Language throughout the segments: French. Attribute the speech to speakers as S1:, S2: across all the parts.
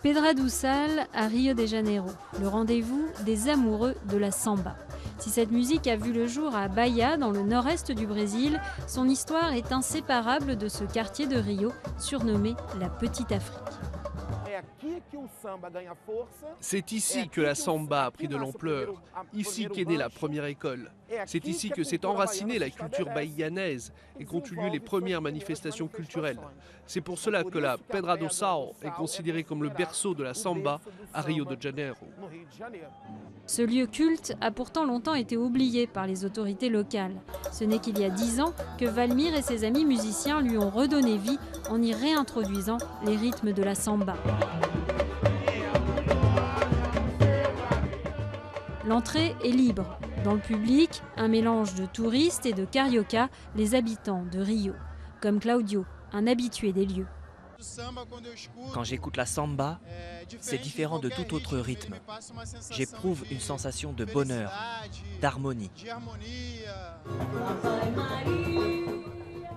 S1: Pedra do Sal à Rio de Janeiro, le rendez-vous des amoureux de la samba. Si cette musique a vu le jour à Bahia, dans le nord-est du Brésil, son histoire est inséparable de ce quartier de Rio, surnommé la Petite Afrique.
S2: C'est ici que la samba a pris de l'ampleur, ici qu'est née la première école. C'est ici que s'est enracinée la culture bahiyanaise et qu'ont eu lieu les premières manifestations culturelles. C'est pour cela que la Pedra do Sal est considérée comme le berceau de la samba à Rio de Janeiro.
S1: Ce lieu culte a pourtant longtemps été oublié par les autorités locales. Ce n'est qu'il y a 10 ans que Valmir et ses amis musiciens lui ont redonné vie en y réintroduisant les rythmes de la samba. L'entrée est libre. Dans le public, un mélange de touristes et de carioca, les habitants de Rio, comme Claudio, un habitué des lieux.
S3: Quand j'écoute la samba, c'est différent de tout autre rythme. J'éprouve une sensation de bonheur, d'harmonie.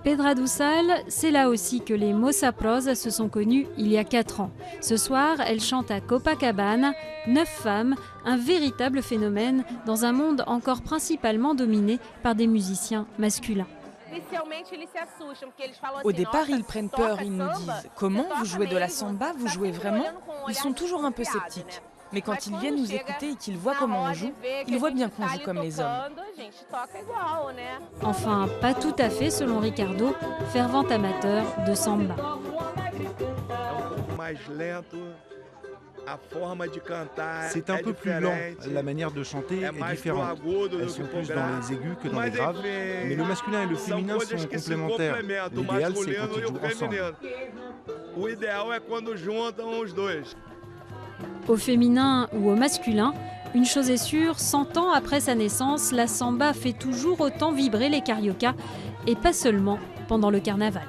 S1: Pedra do Sal, c'est là aussi que les Moça Prosa se sont connus il y a 4 ans. Ce soir, elles chantent à Copacabana, 9 femmes, un véritable phénomène dans un monde encore principalement dominé par des musiciens masculins.
S4: Au départ, ils prennent peur, ils nous disent « Comment vous jouez de la samba, vous jouez vraiment ?» Ils sont toujours un peu sceptiques. Mais quand ils viennent nous écouter et qu'ils voient comment on joue, ils voient bien qu'on joue comme les hommes.
S1: Enfin, pas tout à fait selon Ricardo, fervent amateur de samba.
S5: C'est un peu plus lent, la manière de chanter est différente. Elles sont plus dans les aigus que dans les graves, mais le masculin et le féminin sont complémentaires. L'idéal, c'est quand ils jouent ensemble.
S1: Au féminin ou au masculin, une chose est sûre, 100 ans après sa naissance, la samba fait toujours autant vibrer les cariocas, et pas seulement pendant le carnaval.